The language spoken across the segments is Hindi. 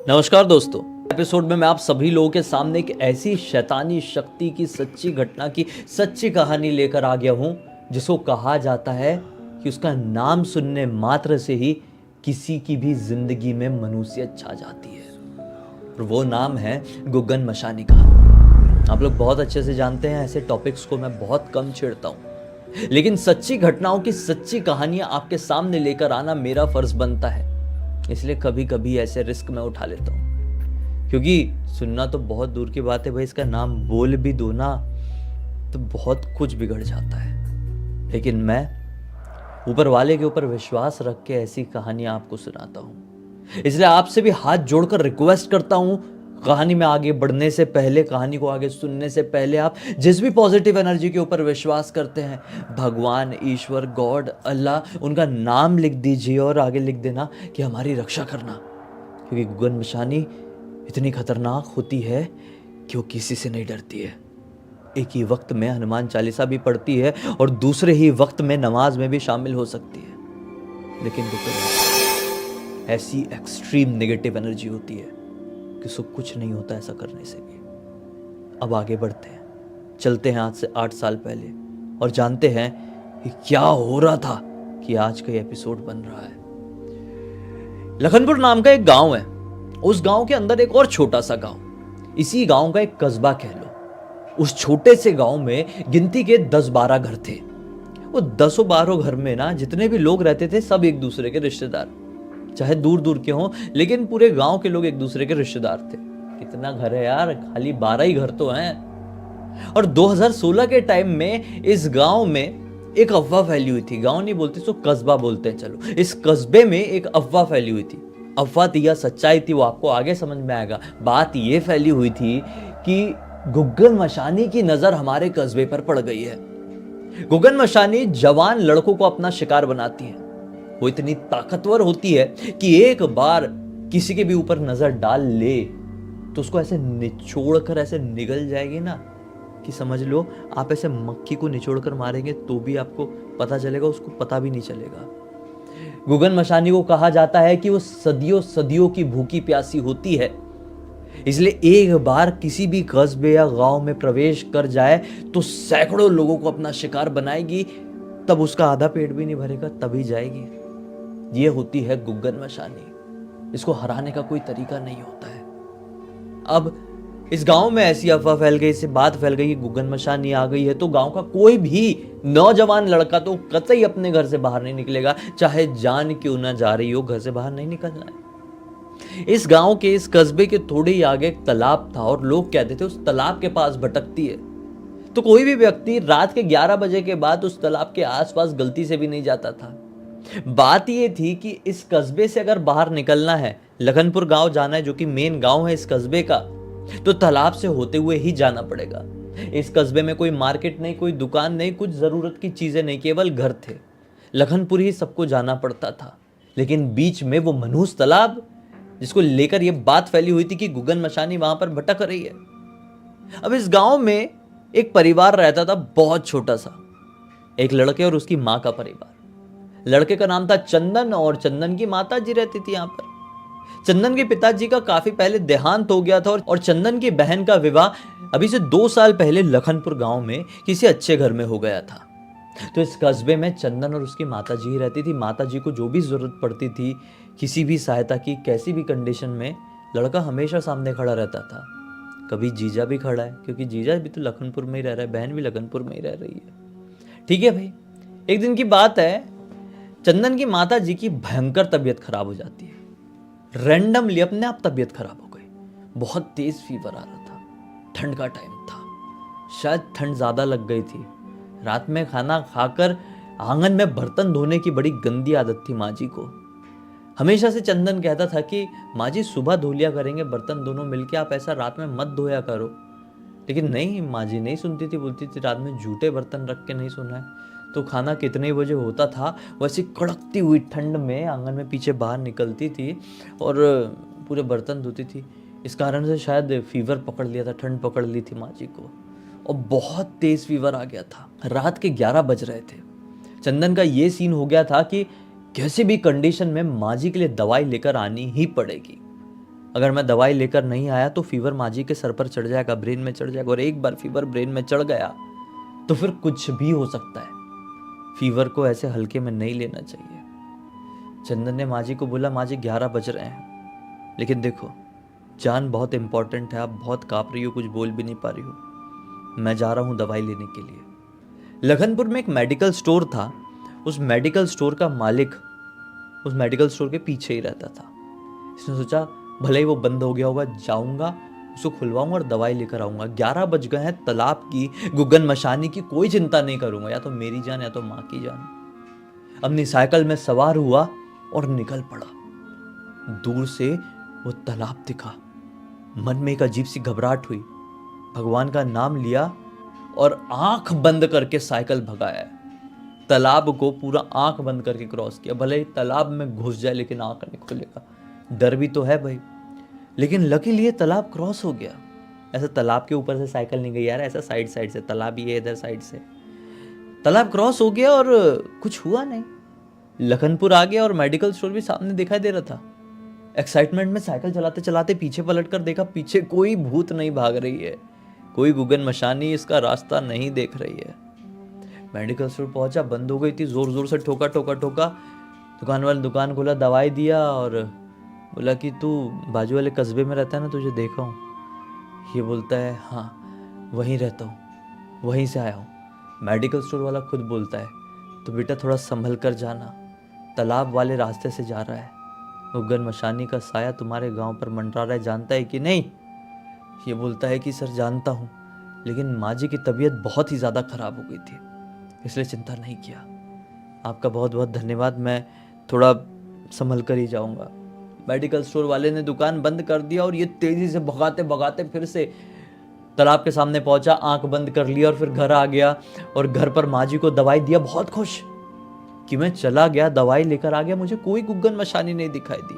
नमस्कार दोस्तों। एपिसोड में मैं आप सभी लोगों के सामने एक ऐसी शैतानी शक्ति की सच्ची घटना की सच्ची कहानी लेकर आ गया हूं जिसको कहा जाता है कि उसका नाम सुनने मात्र से ही किसी की भी जिंदगी में मनुष्यत छा जाती है। और वो नाम है गुग्गन मशानी का। आप लोग बहुत अच्छे से जानते हैं, ऐसे टॉपिक्स को मैं बहुत कम छेड़ता हूं, लेकिन सच्ची घटनाओं की सच्ची कहानियां आपके सामने लेकर आना मेरा फर्ज बनता है। इसलिए कभी कभी ऐसे रिस्क मैं उठा लेता हूँ, क्योंकि सुनना तो बहुत दूर की बात है भाई, इसका नाम बोल भी दो ना तो बहुत कुछ बिगड़ जाता है। लेकिन मैं ऊपर वाले के ऊपर विश्वास रख के ऐसी कहानियां आपको सुनाता हूँ। इसलिए आपसे भी हाथ जोड़कर रिक्वेस्ट करता हूँ, कहानी में आगे बढ़ने से पहले, कहानी को आगे सुनने से पहले आप जिस भी पॉजिटिव एनर्जी के ऊपर विश्वास करते हैं, भगवान, ईश्वर, गॉड, अल्लाह, उनका नाम लिख दीजिए और आगे लिख देना कि हमारी रक्षा करना। क्योंकि गुग्गन मशानी इतनी खतरनाक होती है कि वो किसी से नहीं डरती है। एक ही वक्त में हनुमान चालीसा भी पढ़ती है और दूसरे ही वक्त में नमाज में भी शामिल हो सकती है। लेकिन गुग्गन ऐसी एक्सट्रीम नेगेटिव एनर्जी होती है कि उसको कुछ नहीं होता ऐसा करने से भी। अब आगे बढ़ते हैं, चलते हैं आज से 8 साल पहले और जानते हैं कि क्या हो रहा था कि आज का एपिसोड बन रहा है। लखनपुर नाम का एक गांव है। उस गांव के अंदर एक और छोटा सा गांव, इसी गांव का एक कस्बा कह लो। उस छोटे से गांव में गिनती के 10-12 घर थे। वो 10-12 घर में ना जितने भी लोग रहते थे सब एक दूसरे के रिश्तेदार, चाहे दूर दूर के हों, लेकिन पूरे गांव के लोग एक दूसरे के रिश्तेदार थे। कितना घर है यार, खाली 12 ही घर तो हैं। और 2016 के टाइम में इस गांव में एक अफवाह फैली हुई थी। गांव नहीं बोलते इसको, कस्बा बोलते हैं। चलो, इस कस्बे में एक अफवाह फैली हुई थी। अफवाह थी या सच्चाई थी वो आपको आगे समझ में आएगा। बात ये फैली हुई थी कि गुग्गन मशानी की नजर हमारे कस्बे पर पड़ गई है। गुग्गन मशानी जवान लड़कों को अपना शिकार बनाती है। वो इतनी ताकतवर होती है कि एक बार किसी के भी ऊपर नजर डाल ले तो उसको ऐसे निचोड़ कर ऐसे निगल जाएगी ना कि समझ लो आप ऐसे मक्खी को निचोड़ कर मारेंगे तो भी आपको पता चलेगा, उसको पता भी नहीं चलेगा। गुग्गन मशानी को कहा जाता है कि वो सदियों सदियों की भूखी प्यासी होती है। इसलिए एक बार किसी भी कस्बे या गांव में प्रवेश कर जाए तो सैकड़ों लोगों को अपना शिकार बनाएगी। तब उसका आधा पेट भी नहीं भरेगा, तभी जाएगी। ये होती है गुग्गन मशानी। इसको हराने का कोई तरीका नहीं होता है। अब इस गांव में ऐसी अफवाह फैल गई, इससे बात फैल गई कि गुग्गन मशानी आ गई है, तो गांव का कोई भी नौजवान लड़का तो कतई अपने घर से बाहर नहीं निकलेगा, चाहे जान क्यों ना जा रही हो, घर से बाहर नहीं निकलना है। इस गांव के, इस कस्बे के थोड़े ही आगे एक तालाब था और लोग कहते थे उस तालाब के पास भटकती है। तो कोई भी व्यक्ति रात के 11 बजे के बाद उस तालाब के आसपास गलती से भी नहीं जाता था। बात ये थी कि इस कस्बे से अगर बाहर निकलना है, लखनपुर गांव जाना है जो कि मेन गांव है इस कस्बे का, तो तालाब से होते हुए ही जाना पड़ेगा। इस कस्बे में कोई मार्केट नहीं, कोई दुकान नहीं, कुछ जरूरत की चीजें नहीं, केवल घर थे। लखनपुर ही सबको जाना पड़ता था। लेकिन बीच में वो मनहूस तालाब, जिसको लेकर यह बात फैली हुई थी कि गुग्गन मशानी वहां पर भटक रही है। अब इस गांव में एक परिवार रहता था, बहुत छोटा सा, एक लड़के और उसकी मां का परिवार। लड़के का नाम था चंदन और चंदन की माता जी रहती थी यहाँ पर। चंदन के पिताजी का काफी पहले देहांत हो गया था और चंदन की बहन का विवाह अभी से 2 साल पहले लखनपुर गांव में किसी अच्छे घर में हो गया था। तो इस कस्बे में चंदन और उसकी माता जी ही रहती थी। माता जी को जो भी जरूरत पड़ती थी, किसी भी सहायता की, कैसी भी कंडीशन में, लड़का हमेशा सामने खड़ा रहता था। कभी जीजा भी खड़ा है, क्योंकि जीजा भी तो लखनपुर में ही रह रहा है, बहन भी लखनपुर में ही रह रही है। ठीक है भाई। एक दिन की बात है, चंदन की माता जी की भयंकर तबीयत खराब हो जाती है। रैंडमली अपने आप तबीयत खराब हो गई। बहुत तेज फीवर आ रहा था, ठंड का टाइम था, शायद ठंड ज्यादा लग गई थी। रात में खाना खाकर आंगन में बर्तन धोने की बड़ी गंदी आदत थी माँ जी को। हमेशा से चंदन कहता था कि माँ जी सुबह धो लिया करेंगे बर्तन दोनों मिलके, आप ऐसा रात में मत धोया करो। लेकिन नहीं, माँ जी नहीं सुनती थी, बोलती थी रात में झूठे बर्तन रख के नहीं सोना है। तो खाना कितने बजे होता था, वैसे कड़कती हुई ठंड में आंगन में पीछे बाहर निकलती थी और पूरे बर्तन धोती थी। इस कारण से शायद फीवर पकड़ लिया था, ठंड पकड़ ली थी माँ जी को और बहुत तेज फीवर आ गया था। रात के 11 बज रहे थे। चंदन का ये सीन हो गया था कि कैसे भी कंडीशन में माँ जी के लिए दवाई लेकर आनी ही पड़ेगी। अगर मैं दवाई लेकर नहीं आया तो फीवर माँ जी के सर पर चढ़ जाएगा, ब्रेन में चढ़ जाएगा, और एक बार फीवर ब्रेन में चढ़ गया तो फिर कुछ भी हो सकता है। फीवर को ऐसे हल्के में नहीं लेना चाहिए। चंदन ने माँ जी को बोला, माँ जी 11 बज रहे हैं, लेकिन देखो जान बहुत इंपॉर्टेंट है, आप बहुत काँप रही हो, कुछ बोल भी नहीं पा रही हो, मैं जा रहा हूँ दवाई लेने के लिए। लखनपुर में एक मेडिकल स्टोर था, उस मेडिकल स्टोर का मालिक उस मेडिकल स्टोर के पीछे ही रहता था। इसने सोचा भले ही वो बंद हो गया होगा, जाऊंगा उसको खुलवाऊंगा और दवाई लेकर आऊंगा। 11 बज गए हैं, तालाब की, गुग्गन मशानी की कोई चिंता नहीं करूंगा, या तो मेरी जान या तो माँ की जान। अपनी साइकिल में सवार हुआ और निकल पड़ा। दूर से वो तालाब दिखा, मन में एक अजीब सी घबराहट हुई, भगवान का नाम लिया और आंख बंद करके साइकिल भगाया। तालाब को पूरा आंख बंद करके क्रॉस किया। भले ही तालाब में घुस जाए लेकिन आंख नहीं खुलेगा, डर भी तो है भाई। लेकिन लकीली ये तालाब क्रॉस हो गया। ऐसा तालाब के ऊपर से साइकिल नहीं गई यार, ऐसा साइड साइड से, तालाब ही है इधर साइड से। तालाब क्रॉस हो गया और कुछ हुआ नहीं। लखनपुर आ गया और मेडिकल स्टोर भी सामने दिखाई दे रहा था। एक्साइटमेंट में साइकिल चलाते चलाते पीछे पलट कर देखा, पीछे कोई भूत नहीं भाग रही है, कोई गुगन मशानी इसका रास्ता नहीं देख रही है। मेडिकल स्टोर पहुंचा, बंद हो गई थी, जोर जोर से ठोका ठोका ठोका। दुकान वाले दुकान खोला, दवाई दिया और बोला कि तू बाजू वाले कस्बे में रहता है ना, तुझे देखा हूँ। ये बोलता है हाँ वहीं रहता हूँ, वहीं से आया हूँ। मेडिकल स्टोर वाला खुद बोलता है तो बेटा थोड़ा संभल कर जाना, तालाब वाले रास्ते से जा रहा है, गुग्गन मशानी का साया तुम्हारे गांव पर मंडरा रहा है, जानता है कि नहीं? ये बोलता है कि सर जानता हूँ, लेकिन माँ जी की तबीयत बहुत ही ज़्यादा ख़राब हो गई थी, इसलिए चिंता नहीं किया। आपका बहुत बहुत धन्यवाद, मैं थोड़ा संभल कर ही जाऊँगा। मेडिकल स्टोर वाले ने दुकान बंद कर दिया और ये तेज़ी से भगाते भगाते फिर से तालाब के सामने पहुंचा, आंख बंद कर लिया और फिर घर आ गया और घर पर माँ जी को दवाई दिया। बहुत खुश कि मैं चला गया, दवाई लेकर आ गया, मुझे कोई गुग्गन मशानी नहीं दिखाई दी,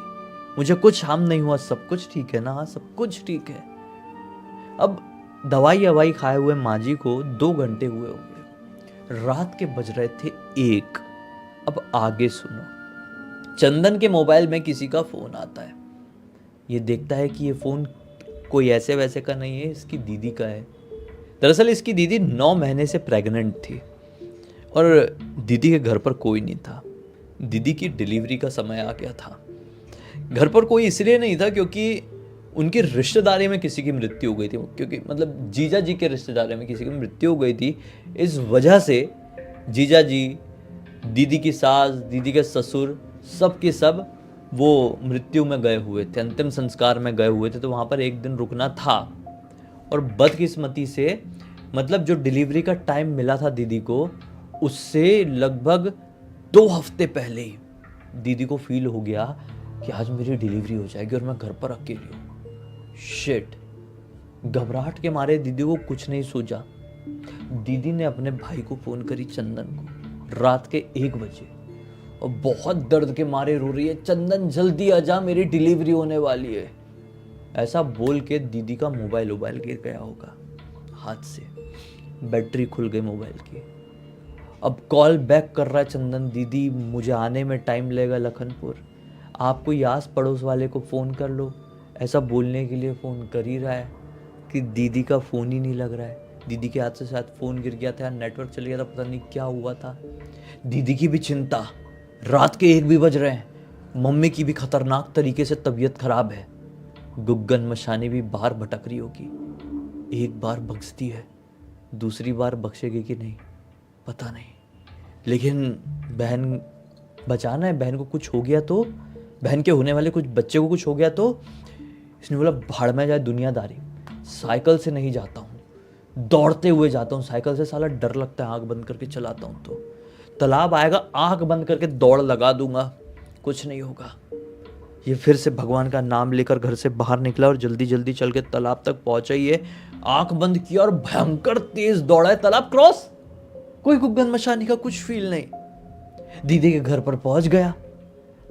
मुझे कुछ हार्म नहीं हुआ, सब कुछ ठीक है ना? हाँ सब कुछ ठीक है। अब दवाई खाए हुए माँ जी को 2 घंटे हुए होंगे, रात के बज रहे थे 1। अब आगे सुनो। चंदन के मोबाइल में किसी का फोन आता है। ये देखता है कि ये फोन कोई ऐसे वैसे का नहीं है, इसकी दीदी का है। दरअसल इसकी दीदी 9 महीने से प्रेग्नेंट थी और दीदी के घर पर कोई नहीं था। दीदी की डिलीवरी का समय आ गया था। घर पर कोई इसलिए नहीं था क्योंकि उनकी रिश्तेदारी में किसी की मृत्यु हो गई थी, क्योंकि मतलब जीजा जी के रिश्तेदारी में किसी की मृत्यु हो गई थी। इस वजह से जीजा जी, दीदी की सास, दीदी के ससुर, सब के सब वो मृत्यु में गए हुए थे, अंतिम संस्कार में गए हुए थे, तो वहाँ पर एक दिन रुकना था। और बदकिस्मती से मतलब जो डिलीवरी का टाइम मिला था दीदी को, उससे लगभग 2 हफ्ते पहले ही दीदी को फील हो गया कि आज मेरी डिलीवरी हो जाएगी और मैं घर पर अकेली हूँ। शिट। घबराहट के मारे दीदी को कुछ नहीं सूझा। दीदी ने अपने भाई को फ़ोन करी, चंदन को, रात के 1 बजे, और बहुत दर्द के मारे रो रही है, चंदन जल्दी आ जा, मेरी डिलीवरी होने वाली है। ऐसा बोल के दीदी का मोबाइल गिर गया होगा हाथ से, बैटरी खुल गई मोबाइल की। अब कॉल बैक कर रहा है चंदन, दीदी मुझे आने में टाइम लगेगा लखनपुर, आप कोई आस पड़ोस वाले को फ़ोन कर लो। ऐसा बोलने के लिए फ़ोन कर ही रहा है कि दीदी का फ़ोन ही नहीं लग रहा है। दीदी के हाथ से शायद फ़ोन गिर गया था, नेटवर्क चल गया था, पता नहीं क्या हुआ था। दीदी की भी चिंता, रात के 1 भी बज रहे हैं, मम्मी की भी खतरनाक तरीके से तबीयत खराब है, गुग्गन मशानी भी बाहर भटक रही होगी। एक बार बख्शती है, दूसरी बार बख्शेगी कि नहीं पता नहीं, लेकिन बहन बचाना है। बहन को कुछ हो गया तो, बहन के होने वाले कुछ बच्चे को कुछ हो गया तो, इसने बोला भाड़ में जाए दुनियादारी, साइकिल से नहीं जाता हूँ, दौड़ते हुए जाता हूँ साइकिल से, साला डर लगता है, आँख बंद करके चलाता हूँ तो तालाब आएगा, आंख बंद करके दौड़ लगा दूंगा, कुछ नहीं होगा। ये फिर से भगवान का नाम लेकर घर से बाहर निकला और जल्दी जल्दी चल के तालाब तक पहुंचा। ये आंख बंद किया और भयंकर तेज दौड़ा है, तालाब क्रॉस, कोई गुग्गन मशानी का कुछ फील नहीं। दीदी के घर पर पहुंच गया,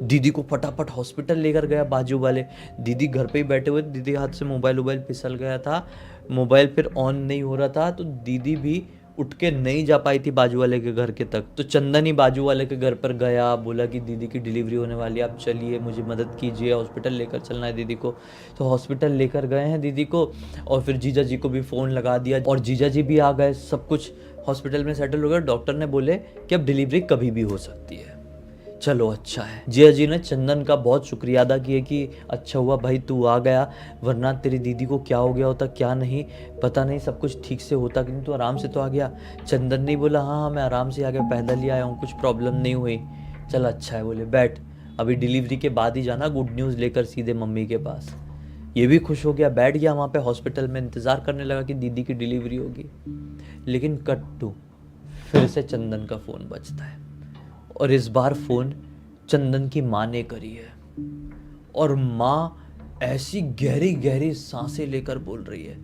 दीदी को फटाफट हॉस्पिटल लेकर गया बाजू वाले। दीदी घर पे ही बैठे हुए, दीदी के हाथ से मोबाइल फिसल गया था, मोबाइल फिर ऑन नहीं हो रहा था, तो दीदी भी उठ के नहीं जा पाई थी बाजू वाले के घर के तक, तो चंदन ही बाजू वाले के घर पर गया, बोला कि दीदी की डिलीवरी होने वाली है, आप चलिए, मुझे मदद कीजिए, हॉस्पिटल लेकर चलना है दीदी को। तो हॉस्पिटल लेकर गए हैं दीदी को, और फिर जीजा जी को भी फ़ोन लगा दिया और जीजा जी भी आ गए, सब कुछ हॉस्पिटल में सेटल हो गया। डॉक्टर ने बोले कि अब डिलीवरी कभी भी हो सकती है। चलो अच्छा है। जिया जी ने चंदन का बहुत शुक्रिया अदा किया कि अच्छा हुआ भाई तू आ गया, वरना तेरी दीदी को क्या हो गया होता क्या नहीं पता नहीं, सब कुछ ठीक से होता कि नहीं, तू आराम से तो आ गया। चंदन ने बोला हाँ मैं आराम से आ गया, पैदल ही आया हूँ, कुछ प्रॉब्लम नहीं हुई। चल अच्छा है। बोले बैठ, अभी डिलीवरी के बाद ही जाना गुड न्यूज़ लेकर सीधे मम्मी के पास। ये भी खुश हो गया, बैठ गया वहाँ पे हॉस्पिटल में, इंतज़ार करने लगा कि दीदी की डिलीवरी होगी। लेकिन कट टू, फिर से चंदन का फ़ोन बजता है, और इस बार फ़ोन चंदन की माँ ने करी है, और माँ ऐसी गहरी गहरी सांसें लेकर बोल रही है,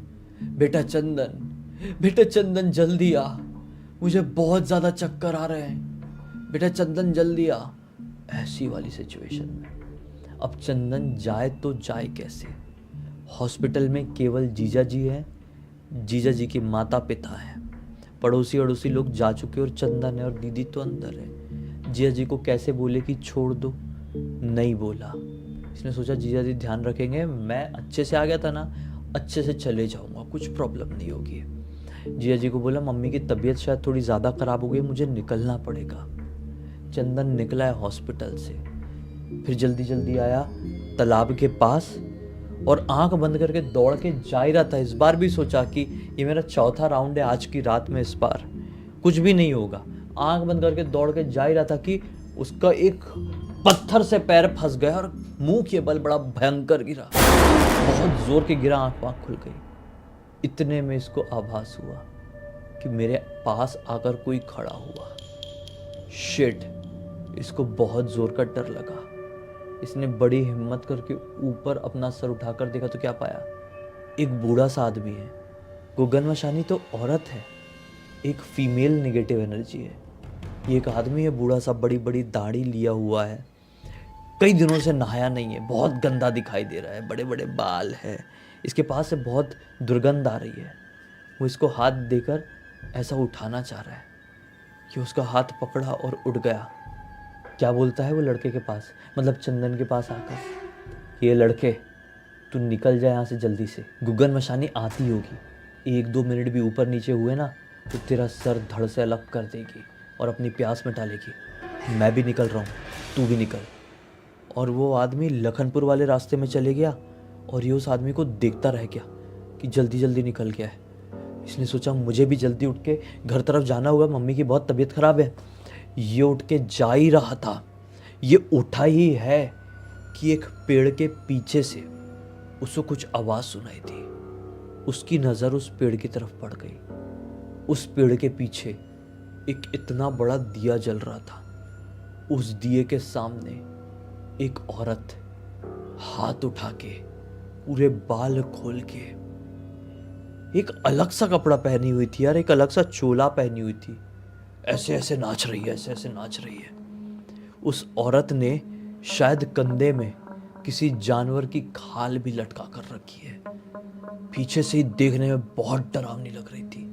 बेटा चंदन जल्दी आ, मुझे बहुत ज़्यादा चक्कर आ रहे हैं, बेटा चंदन जल्दी आ। ऐसी वाली सिचुएशन में अब चंदन जाए तो जाए कैसे? हॉस्पिटल में केवल जीजा जी हैं, जीजा जी के माता पिता हैं, पड़ोसी अड़ोसी लोग जा चुके, और चंदन है और दीदी तो अंदर है। जीजा जी को कैसे बोले कि छोड़ दो, नहीं बोला। इसने सोचा जीजा जी ध्यान रखेंगे, मैं अच्छे से आ गया था ना, अच्छे से चले जाऊंगा, कुछ प्रॉब्लम नहीं होगी। जीजा जी को बोला मम्मी की तबीयत शायद थोड़ी ज़्यादा ख़राब हो गई, मुझे निकलना पड़ेगा। चंदन निकला है हॉस्पिटल से, फिर जल्दी जल्दी आया तालाब के पास, और आंख बंद करके दौड़ के जा ही रहा था। इस बार भी सोचा कि ये मेरा चौथा राउंड है आज की रात में, इस बार कुछ भी नहीं होगा। आंख बंद करके दौड़ के जा ही रहा था कि उसका एक पत्थर से पैर फंस गया और मुंह के बल बड़ा भयंकर गिरा, बहुत जोर के गिरा, आंख खुल गई। इतने में इसको आभास हुआ कि मेरे पास आकर कोई खड़ा हुआ। शिट, इसको बहुत जोर का डर लगा। इसने बड़ी हिम्मत करके ऊपर अपना सर उठाकर देखा तो क्या पाया, एक बूढ़ा सा आदमी है। गुगन मशानी तो औरत है, एक फीमेल नेगेटिव एनर्जी है। ये एक आदमी है बूढ़ा सा, बड़ी बड़ी दाढ़ी लिया हुआ है, कई दिनों से नहाया नहीं है, बहुत गंदा दिखाई दे रहा है, बड़े बड़े बाल है, इसके पास से बहुत दुर्गंध आ रही है। वो इसको हाथ देकर ऐसा उठाना चाह रहा है कि उसका हाथ पकड़ा और उठ गया। क्या बोलता है वो लड़के के पास, मतलब चंदन के पास आकर, ये लड़के तू निकल जाए यहाँ से जल्दी से, गुगन मशानी आती होगी, 1-2 मिनट भी ऊपर नीचे हुए ना तो तेरा सर धड़ से अलग कर देगी और अपनी प्यास मिटा लेगी। मैं भी निकल रहा हूँ, तू भी निकल। और वो आदमी लखनपुर वाले रास्ते में चले गया, और ये उस आदमी को देखता रह गया कि जल्दी जल्दी निकल गया है। इसने सोचा मुझे भी जल्दी उठ के घर तरफ जाना होगा, मम्मी की बहुत तबीयत खराब है। ये उठ के जा ही रहा था, ये उठा ही है कि एक पेड़ के पीछे से उसको कुछ आवाज़ सुनाई दी। उसकी नज़र उस पेड़ की तरफ पड़ गई। उस पेड़ के पीछे एक इतना बड़ा दिया जल रहा था। उस दिए के सामने एक औरत हाथ उठा के, पूरे बाल खोल के, एक अलग सा कपड़ा पहनी हुई थी यार, एक अलग सा चोला पहनी हुई थी, ऐसे ऐसे नाच रही है, ऐसे ऐसे नाच रही है। उस औरत ने शायद कंधे में किसी जानवर की खाल भी लटका कर रखी है। पीछे से ही देखने में बहुत डरावनी लग रही थी,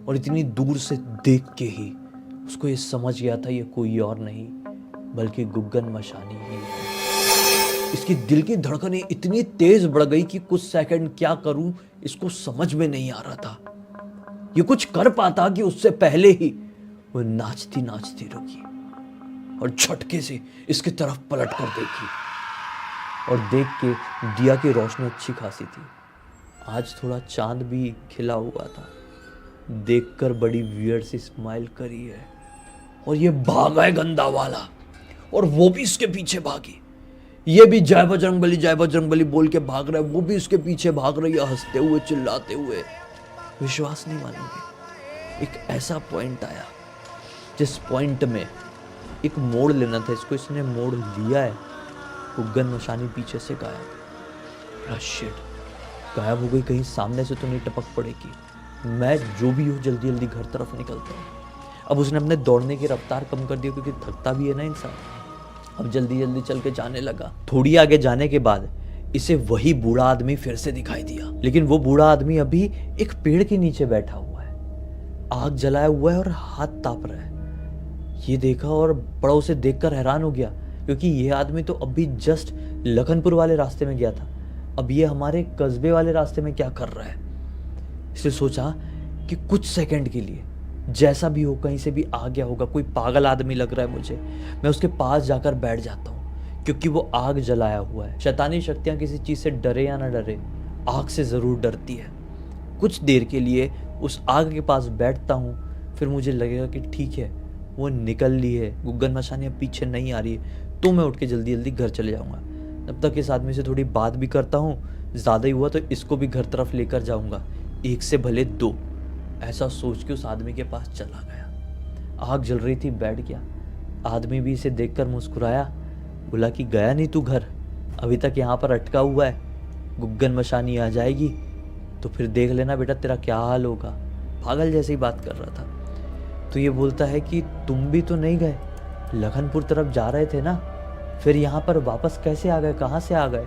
और इतनी दूर से देख के ही उसको ये समझ गया था ये कोई और नहीं बल्कि गुगन मशानी ही है। इसकी दिल की धड़कनें इतनी तेज बढ़ गई कि कुछ सेकंड क्या करूं इसको समझ में नहीं आ रहा था। ये कुछ कर पाता कि उससे पहले ही वो नाचती नाचती रुकी और झटके से इसकी तरफ पलट कर देखी, और देख के दिया की रोशनी अच्छी खासी थी, आज थोड़ा चांद भी खिला हुआ था। देखकर बड़ी वियर्ड सी स्माइल करी है, और ये भागा है गंदा वाला, और वो भी इसके पीछे भागी। ये भी जय बजरंग बली बोल के भाग रहा है, वो भी इसके पीछे भाग रही है, हंसते हुए चिल्लाते हुए। विश्वास नहीं मानोगे, एक ऐसा पॉइंट आया जिस पॉइंट में एक मोड़ लेना था इसको, इसने मोड़ लिया है। गुगन मशानी पीछे से गायब। शिट, गायब हो गई, कहीं सामने से तो नहीं टपक पड़ेगी। मैं जो भी हूँ जल्दी जल्दी घर तरफ निकलता हूँ। अब उसने अपने दौड़ने की रफ्तार कम कर दी क्योंकि थकता भी है ना इंसान। अब जल्दी जल्दी चल के जाने लगा। थोड़ी आगे जाने के बाद इसे वही बूढ़ा आदमी फिर से दिखाई दिया, लेकिन वो बूढ़ा आदमी अभी एक पेड़ के नीचे बैठा हुआ है। आग जलाया हुआ है और हाथ ताप रहा है। ये देखा और बड़ा उसे देखकर हैरान हो गया, क्योंकि ये आदमी तो अभी जस्ट लखनपुर वाले रास्ते में गया था, अब ये हमारे कस्बे वाले रास्ते में क्या कर रहा है। इसने सोचा कि कुछ सेकंड के लिए जैसा भी हो कहीं से भी आ गया होगा, कोई पागल आदमी लग रहा है मुझे, मैं उसके पास जाकर बैठ जाता हूँ, क्योंकि वो आग जलाया हुआ है। शैतानी शक्तियाँ किसी चीज़ से डरे या ना डरे, आग से ज़रूर डरती है। कुछ देर के लिए उस आग के पास बैठता हूँ, फिर मुझे लगेगा कि ठीक है वो निकल ली है, गुग्गन मशानी अब पीछे नहीं आ रही है, तो मैं उठ के जल्दी जल्दी घर चले जाऊँगा। तब तक इस आदमी से थोड़ी बात भी करता हूँ, ज़्यादा ही हुआ तो इसको भी घर तरफ लेकर जाऊँगा, एक से भले दो, ऐसा सोच के उस आदमी के पास चला गया। आग जल रही थी, बैठ गया। आदमी भी इसे देखकर मुस्कुराया, बोला कि गया नहीं तू घर, अभी तक यहाँ पर अटका हुआ है, गुग्गन मशानी आ जाएगी तो फिर देख लेना बेटा तेरा क्या हाल होगा। पागल जैसे ही बात कर रहा था। तो ये बोलता है कि तुम भी तो नहीं गए, लखनपुर तरफ जा रहे थे ना, फिर यहाँ पर वापस कैसे आ गए, कहाँ से आ गए,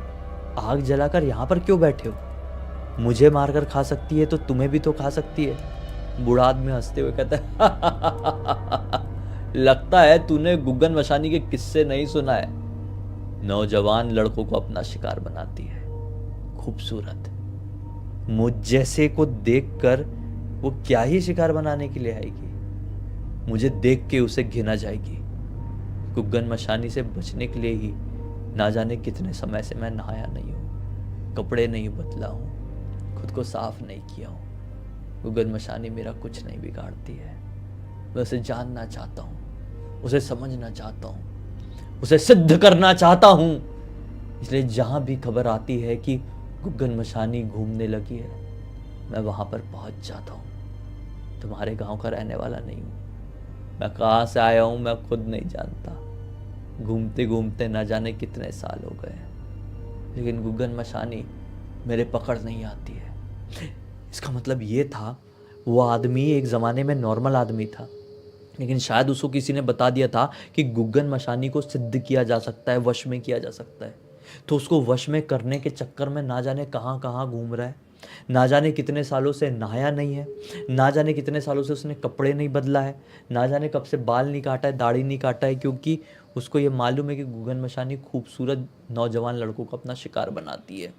आग जलाकर यहाँ पर क्यों बैठे हो, मुझे मारकर खा सकती है तो तुम्हें भी तो खा सकती है। बूढ़ा आदमी हंसते हुए कहता है लगता है तूने गुग्गन मशानी के किस्से नहीं सुना है। नौजवान लड़कों को अपना शिकार बनाती है, खूबसूरत, मुझ जैसे को देखकर वो क्या ही शिकार बनाने के लिए आएगी, मुझे देख के उसे घिना जाएगी। गुग्गन मशानी से बचने के लिए ही ना जाने कितने समय से मैं नहाया नहीं हूँ, कपड़े नहीं बदला हूँ, खुद को साफ नहीं किया हूँ। गुग्गन मशानी मेरा कुछ नहीं बिगाड़ती है, मैं उसे जानना चाहता हूँ, उसे समझना चाहता हूँ, उसे सिद्ध करना चाहता हूँ। इसलिए जहाँ भी खबर आती है कि गुग्गन मशानी घूमने लगी है, मैं वहाँ पर पहुँच जाता हूँ। तुम्हारे गांव का रहने वाला नहीं हूँ, मैं कहाँ से आया हूँ मैं खुद नहीं जानता, घूमते घूमते ना जाने कितने साल हो गए, लेकिन गुग्गन मशानी मेरे पकड़ नहीं आती है। इसका मतलब ये था वो आदमी एक ज़माने में नॉर्मल आदमी था, लेकिन शायद उसको किसी ने बता दिया था कि गुग्गन मशानी को सिद्ध किया जा सकता है, वश में किया जा सकता है। तो उसको वश में करने के चक्कर में ना जाने कहाँ कहाँ घूम रहा है, ना जाने कितने सालों से नहाया नहीं है, ना जाने कितने सालों से उसने कपड़े नहीं बदला है, ना जाने कब से बाल नहीं काटा है, दाढ़ी नहीं काटा है, क्योंकि उसको ये मालूम है कि गुग्गन मशानी खूबसूरत नौजवान लड़कों को अपना शिकार बनाती है।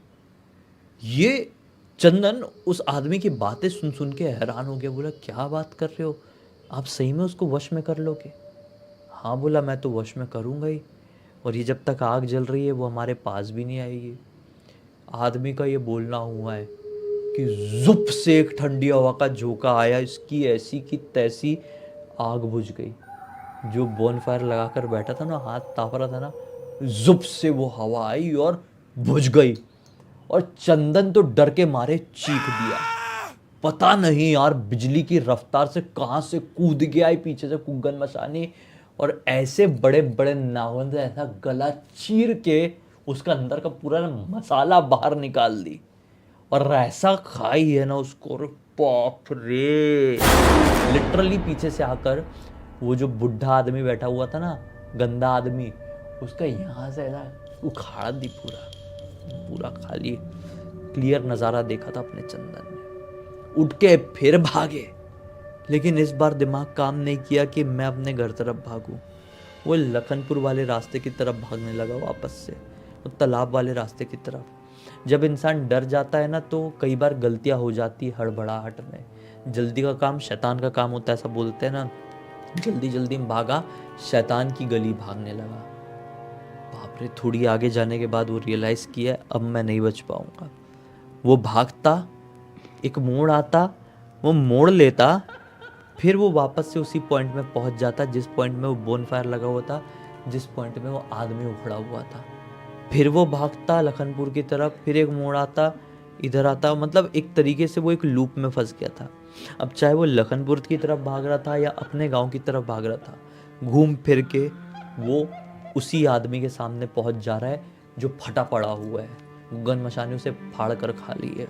ये चंदन उस आदमी की बातें सुन सुन के हैरान हो गया। बोला क्या बात कर रहे हो, आप सही में उसको वश में कर लोगे? हाँ बोला, मैं तो वश में करूँगा ही, और ये जब तक आग जल रही है वो हमारे पास भी नहीं आएगी। आदमी का ये बोलना हुआ है कि जुप से एक ठंडी हवा का झोंका आया, इसकी ऐसी की तैसी आग बुझ गई। जो बोनफायर लगाकर बैठा था ना, हाथ ताप रहा था ना, जुप से वो हवा आई और बुझ गई, और चंदन तो डर के मारे चीख दिया। पता नहीं यार बिजली की रफ्तार से कहाँ से कूद गया है पीछे से गुग्गन मशानी, और ऐसे बड़े बड़े नाखून से ऐसा गला चीर के उसका अंदर का पूरा मसाला बाहर निकाल दी, और ऐसा खाई है ना उसको, बाप रे। लिटरली पीछे से आकर वो जो बुढ़ा आदमी बैठा हुआ था ना, गंदा आदमी, उसका यहाँ से ऐसा उखाड़ दी, पूरा खाली क्लियर नज़ारा देखा था अपने चंदन ने। उठ के फिर भागे, लेकिन इस बार दिमाग काम नहीं किया कि मैं अपने घर तरफ भागूं। वो लखनपुर वाले रास्ते की तरफ भागने लगा वापस से, वो तालाब वाले रास्ते की तरफ। जब इंसान डर जाता है ना तो कई बार गलतियां हो जाती है हड़बड़ाहट में। जल्दी का काम शैतान का काम होता है, ऐसा बोलते हैं ना। जल्दी जल्दी में भागा, शैतान की गली भागने लगा। बाप रे, थोड़ी आगे जाने के बाद वो रियलाइज़ किया अब मैं नहीं बच पाऊंगा। वो भागता, एक मोड़ आता, वो मोड़ लेता, फिर वो वापस से उसी पॉइंट में पहुंच जाता जिस पॉइंट में वो बोनफायर लगा हुआ था, जिस पॉइंट में वो आदमी उखड़ा हुआ था। फिर वो भागता लखनपुर की तरफ, फिर एक मोड़ आता, इधर आता, मतलब एक तरीके से वो एक लूप में फंस गया था। अब चाहे वो लखनपुर की तरफ भाग रहा था या अपने गांव की तरफ भाग रहा था, घूम फिर के वो उसी आदमी के सामने पहुंच जा रहा है जो फटा पड़ा हुआ है। गुग्गन मशानी उसे फाड़ कर खा ली है।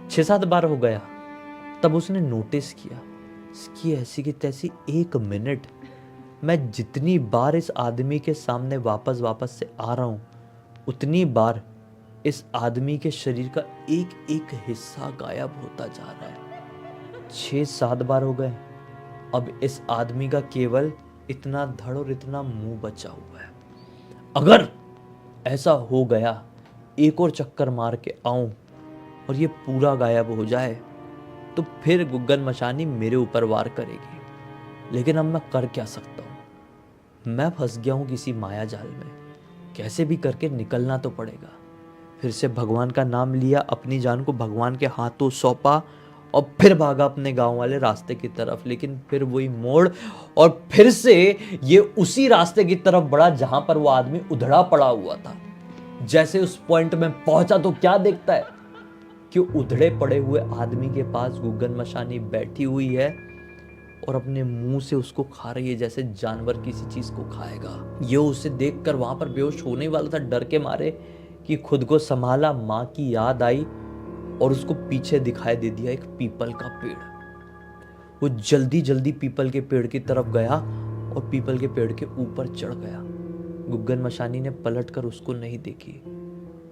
6-7 बार हो गया, तब उसने नोटिस किया इसकी ऐसी की तैसी 1 मिनट मैं जितनी बार इस आदमी के सामने वापस से आ रहा हूँ, उतनी बार इस आदमी के शरीर का एक एक हिस्सा गायब होता जा रहा है। 6-7 बार हो गए। अब इस आदमी का केवल इतना धड़ और इतना मुंह बचा हुआ है। अगर ऐसा हो गया, एक और चक्कर मार के आऊं और ये पूरा गायब हो जाए, तो फिर गुग्गन मशानी मेरे ऊपर वार करेगी। लेकिन अब मैं कर क्या सकता हूं? मैं फंस गया हूं किसी माया जाल में। कैसे भी करके निकलना तो पड़ेगा। फिर से भगवान का नाम लिया, अपनी जान को भगवान के हाथों सौंपा और फिर भागा अपने गांव वाले रास्ते की तरफ। लेकिन फिर वही मोड़ और फिर से ये उसी रास्ते की तरफ बढ़ा जहां पर वो आदमी उधड़ा पड़ा हुआ था। जैसे उस पॉइंट में पहुंचा तो क्या देखता है कि उधड़े पड़े हुए आदमी के पास गुग्गन मशानी बैठी हुई है और अपने मुंह से उसको खा रही है जैसे जानवर किसी चीज को खाएगा। ये उसे देखकर वहां पर बेहोश होने वाला था डर के मारे कि खुद को संभाला, माँ की याद आई और उसको पीछे दिखाई दे दिया एक पीपल का पेड़। वो जल्दी जल्दी पीपल के पेड़ की तरफ गया और पीपल के पेड़ के ऊपर चढ़ गया। गुग्गन मशानी ने पलटकर उसको नहीं देखी।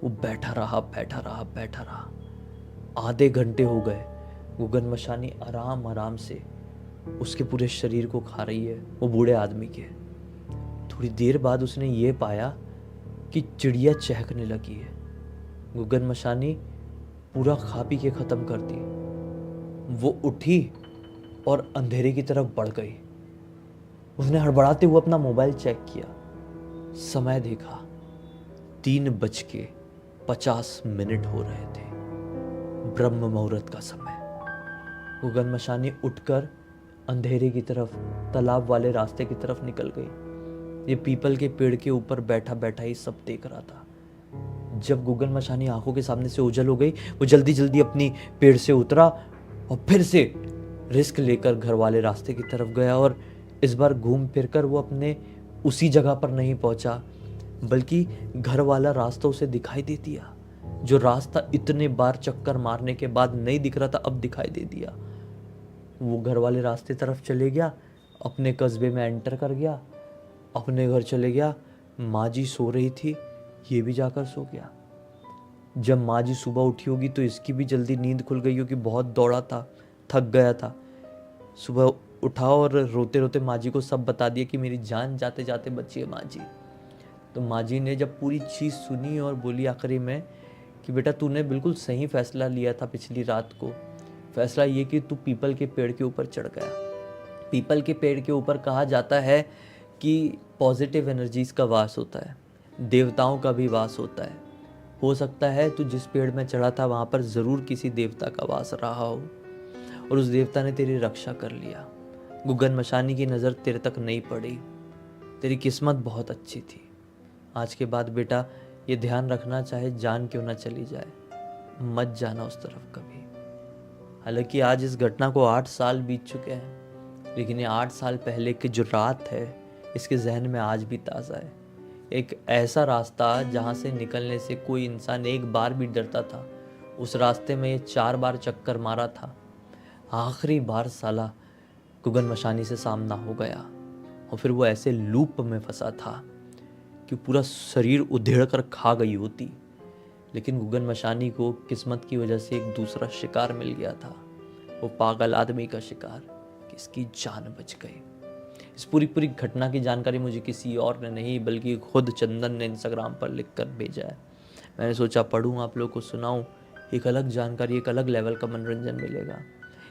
वो बैठा रहा बैठा रहा बैठा रहा। आधे घंटे हो गए। गुग्गन मशानी आराम आराम से उसके पूरे शरीर को खा रही है, वो बूढ़े आदमी के। थोड़ी देर बाद उसने ये पाया कि चिड़िया चहकने लगी है। गुग्गन मशानी पूरा खा पी के खत्म कर दी। वो उठी और अंधेरे की तरफ बढ़ गई। उसने हड़बड़ाते हुए अपना मोबाइल चेक किया, समय देखा, 3:50 हो रहे थे, ब्रह्म मुहूर्त का समय। गुग्गन मशानी उठकर अंधेरे की तरफ, तालाब वाले रास्ते की तरफ निकल गई। ये पीपल के पेड़ के ऊपर बैठा बैठा ही सब देख रहा था। जब गुग्गन मशानी आंखों के सामने से ओझल हो गई, वो जल्दी जल्दी अपनी पेड़ से उतरा और फिर से रिस्क लेकर घर वाले रास्ते की तरफ गया। और इस बार घूम फिरकर वो अपने उसी जगह पर नहीं पहुंचा, बल्कि घर वाला रास्ता उसे दिखाई दे दिया। जो रास्ता इतने बार चक्कर मारने के बाद नहीं दिख रहा था, अब दिखाई दे दिया। वो घर वाले रास्ते तरफ चले गया, अपने कस्बे में एंटर कर गया, अपने घर चले गया। माँ जी सो रही थी, ये भी जाकर सो गया। जब माँ जी सुबह उठी होगी तो इसकी भी जल्दी नींद खुल गई होगी, बहुत दौड़ा था, थक गया था। सुबह उठा और रोते रोते माँ जी को सब बता दिया कि मेरी जान जाते जाते बची है माँ जी। तो माँ जी ने जब पूरी चीज़ सुनी और बोली आखिरी में कि बेटा तूने बिल्कुल सही फैसला लिया था पिछली रात को। फैसला ये कि तू पीपल के पेड़ के ऊपर चढ़ गया। पीपल के पेड़ के ऊपर कहा जाता है कि पॉजिटिव एनर्जीज का वास होता है, देवताओं का भी वास होता है। हो सकता है तू जिस पेड़ में चढ़ा था वहाँ पर ज़रूर किसी देवता का वास रहा हो और उस देवता ने तेरी रक्षा कर लिया। गुग्गन मशानी की नज़र तेरे तक नहीं पड़ी। तेरी किस्मत बहुत अच्छी थी। आज के बाद बेटा ये ध्यान रखना, चाहे जान क्यों ना चली जाए, मत जाना उस तरफ कभी। हालांकि आज इस घटना को 8 साल बीत चुके हैं, लेकिन ये 8 साल पहले की जो रात है इसके जहन में आज भी ताज़ा है। एक ऐसा रास्ता जहाँ से निकलने से कोई इंसान एक बार भी डरता था, उस रास्ते में ये 4 बार चक्कर मारा था। आखिरी बार साला गुग्गन मशानी से सामना हो गया और फिर वो ऐसे लूप में फंसा था कि पूरा शरीर उधेड़ कर खा गई होती। लेकिन गुग्गन मशानी को किस्मत की वजह से एक दूसरा शिकार मिल गया था, वो पागल आदमी का शिकार, कि इसकी जान बच गई। इस पूरी घटना की जानकारी मुझे किसी और ने नहीं बल्कि खुद चंदन ने इंस्टाग्राम पर लिख कर भेजा है। मैंने सोचा पढ़ूँ, आप लोग को सुनाऊँ, एक अलग जानकारी, एक अलग लेवल का मनोरंजन मिलेगा।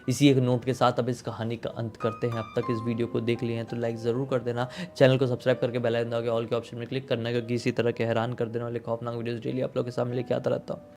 इसी एक नोट के साथ अब इस कहानी का अंत करते हैं। अब तक इस वीडियो को देख लिए हैं तो लाइक ज़रूर कर देना, चैनल को सब्सक्राइब करके बेल आइकन दबा के ऑल के ऑप्शन में क्लिक करना, क्योंकि इसी तरह के हैरान कर देना वाले खौफनाक वीडियोस डेली आप लोगों के सामने लेके आता रहता हूँ।